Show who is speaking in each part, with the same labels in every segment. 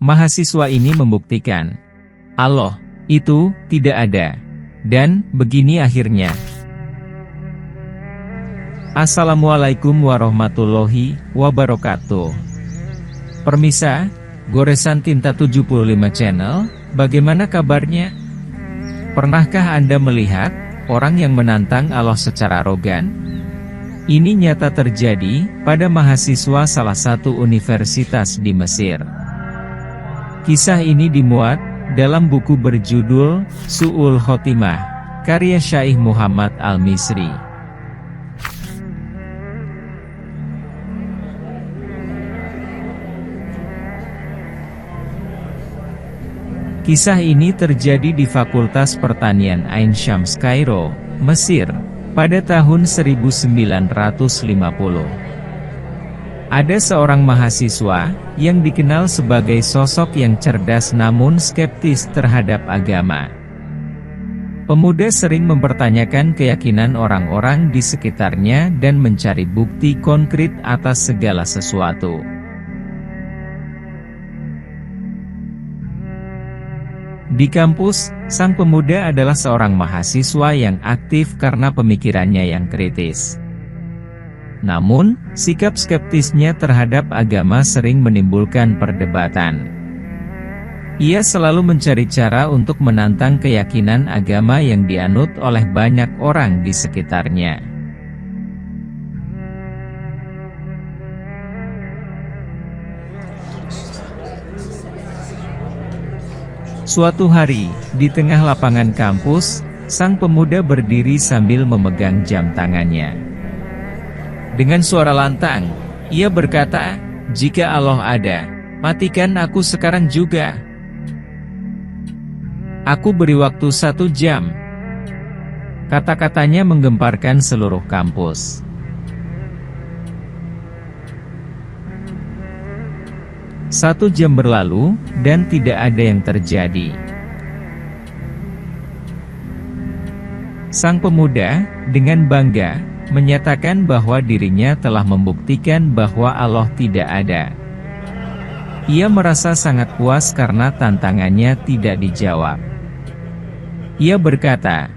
Speaker 1: Mahasiswa ini membuktikan, Allah itu tidak ada. Dan begini akhirnya. Assalamualaikum warahmatullahi wabarakatuh. Permisa, Goresan Tinta 75 Channel, bagaimana kabarnya? Pernahkah Anda melihat orang yang menantang Allah secara arogan? Ini nyata terjadi pada mahasiswa salah satu universitas di Mesir. Kisah ini dimuat dalam buku berjudul Su'ul Khotimah, karya Syaikh Muhammad Al-Misri. Kisah ini terjadi di Fakultas Pertanian Ain Syams Kairo, Mesir, pada tahun 1950. Ada seorang mahasiswa yang dikenal sebagai sosok yang cerdas namun skeptis terhadap agama. Pemuda sering mempertanyakan keyakinan orang-orang di sekitarnya dan mencari bukti konkret atas segala sesuatu. Di kampus, sang pemuda adalah seorang mahasiswa yang aktif karena pemikirannya yang kritis. Namun, sikap skeptisnya terhadap agama sering menimbulkan perdebatan. Ia selalu mencari cara untuk menantang keyakinan agama yang dianut oleh banyak orang di sekitarnya. Suatu hari, di tengah lapangan kampus, sang pemuda berdiri sambil memegang jam tangannya. Dengan suara lantang, ia berkata, "Jika Allah ada, matikan aku sekarang juga. Aku beri waktu 1 jam." Kata-katanya menggemparkan seluruh kampus. Satu jam berlalu, dan tidak ada yang terjadi. Sang pemuda, dengan bangga, menyatakan bahwa dirinya telah membuktikan bahwa Allah tidak ada. Ia merasa sangat puas karena tantangannya tidak dijawab. Ia berkata,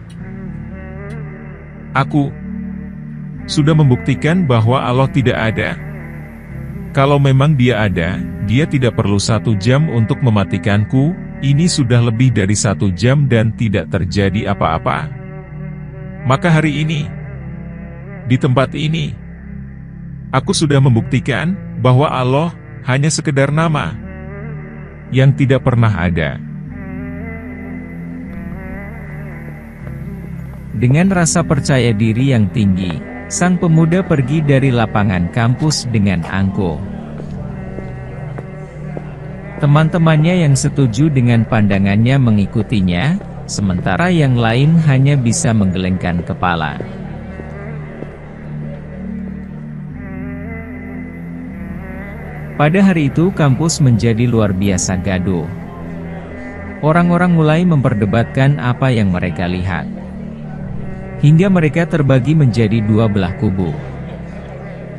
Speaker 2: "Aku sudah membuktikan bahwa Allah tidak ada. Kalau memang Dia ada, Dia tidak perlu 1 jam untuk mematikanku. Ini sudah lebih dari 1 jam dan tidak terjadi apa-apa. Maka hari ini, di tempat ini, aku sudah membuktikan bahwa Allah hanya sekedar nama yang tidak pernah ada."
Speaker 1: Dengan rasa percaya diri yang tinggi, sang pemuda pergi dari lapangan kampus dengan angkuh. Teman-temannya yang setuju dengan pandangannya mengikutinya, sementara yang lain hanya bisa menggelengkan kepala. Pada hari itu kampus menjadi luar biasa gaduh. Orang-orang mulai memperdebatkan apa yang mereka lihat. Hingga mereka terbagi menjadi 2 belah kubu.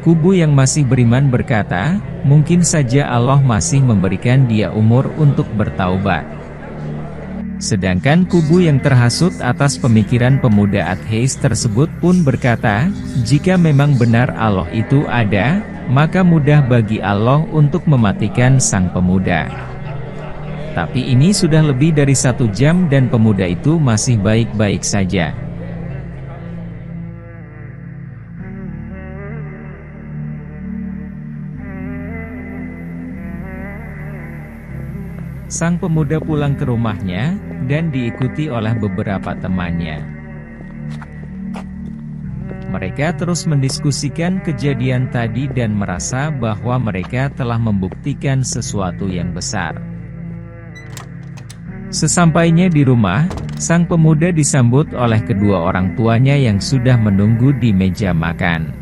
Speaker 1: Kubu yang masih beriman berkata, mungkin saja Allah masih memberikan dia umur untuk bertaubat. Sedangkan kubu yang terhasut atas pemikiran pemuda ateis tersebut pun berkata, jika memang benar Allah itu ada, maka mudah bagi Allah untuk mematikan sang pemuda. Tapi ini sudah lebih dari 1 jam dan pemuda itu masih baik-baik saja. Sang pemuda pulang ke rumahnya, dan diikuti oleh beberapa temannya. Mereka terus mendiskusikan kejadian tadi dan merasa bahwa mereka telah membuktikan sesuatu yang besar. Sesampainya di rumah, sang pemuda disambut oleh kedua orang tuanya yang sudah menunggu di meja makan.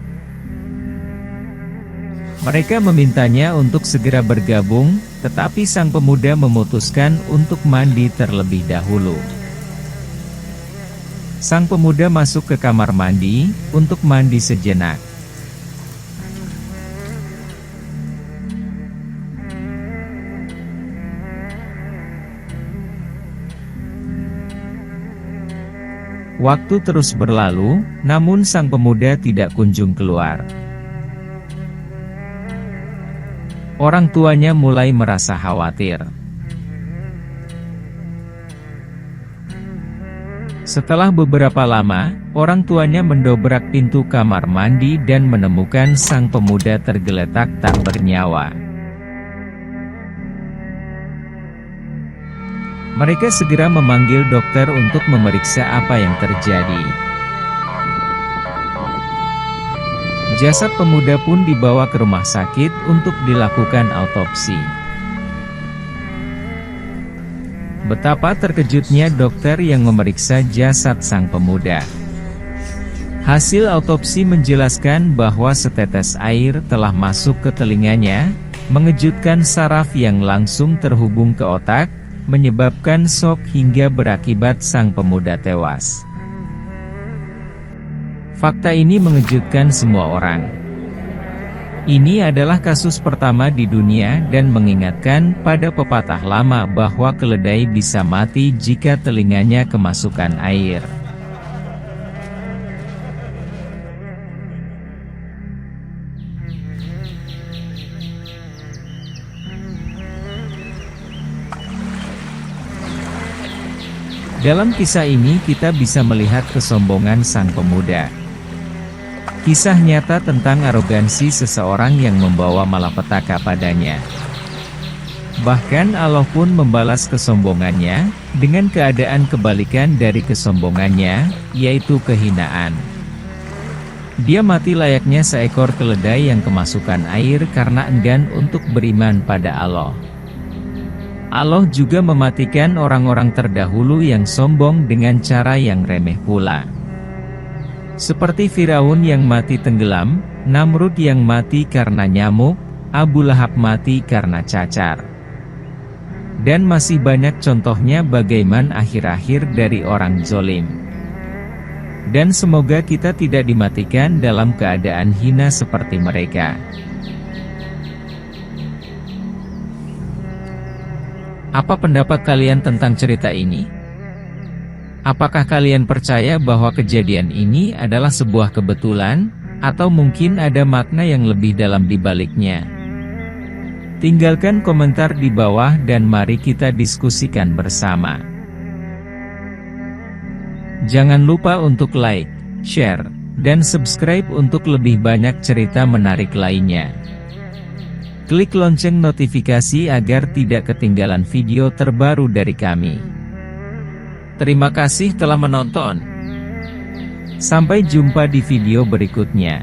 Speaker 1: Mereka memintanya untuk segera bergabung, tetapi sang pemuda memutuskan untuk mandi terlebih dahulu. Sang pemuda masuk ke kamar mandi, untuk mandi sejenak. Waktu terus berlalu, namun sang pemuda tidak kunjung keluar. Orang tuanya mulai merasa khawatir. Setelah beberapa lama, orang tuanya mendobrak pintu kamar mandi dan menemukan sang pemuda tergeletak tak bernyawa. Mereka segera memanggil dokter untuk memeriksa apa yang terjadi. Jasad pemuda pun dibawa ke rumah sakit untuk dilakukan autopsi. Betapa terkejutnya dokter yang memeriksa jasad sang pemuda. Hasil autopsi menjelaskan bahwa setetes air telah masuk ke telinganya, mengejutkan saraf yang langsung terhubung ke otak, menyebabkan shock hingga berakibat sang pemuda tewas. Fakta ini mengejutkan semua orang. Ini adalah kasus pertama di dunia dan mengingatkan pada pepatah lama bahwa keledai bisa mati jika telinganya kemasukan air. Dalam kisah ini kita bisa melihat kesombongan sang pemuda. Kisah nyata tentang arogansi seseorang yang membawa malapetaka padanya. Bahkan Allah pun membalas kesombongannya, dengan keadaan kebalikan dari kesombongannya, yaitu kehinaan. Dia mati layaknya seekor keledai yang kemasukan air karena enggan untuk beriman pada Allah. Allah juga mematikan orang-orang terdahulu yang sombong dengan cara yang remeh pula. Seperti Firaun yang mati tenggelam, Namrud yang mati karena nyamuk, Abu Lahab mati karena cacar. Dan masih banyak contohnya bagaimana akhir-akhir dari orang zolim. Dan semoga kita tidak dimatikan dalam keadaan hina seperti mereka. Apa pendapat kalian tentang cerita ini? Apakah kalian percaya bahwa kejadian ini adalah sebuah kebetulan, atau mungkin ada makna yang lebih dalam di baliknya? Tinggalkan komentar di bawah dan mari kita diskusikan bersama. Jangan lupa untuk like, share, dan subscribe untuk lebih banyak cerita menarik lainnya. Klik lonceng notifikasi agar tidak ketinggalan video terbaru dari kami. Terima kasih telah menonton. Sampai jumpa di video berikutnya.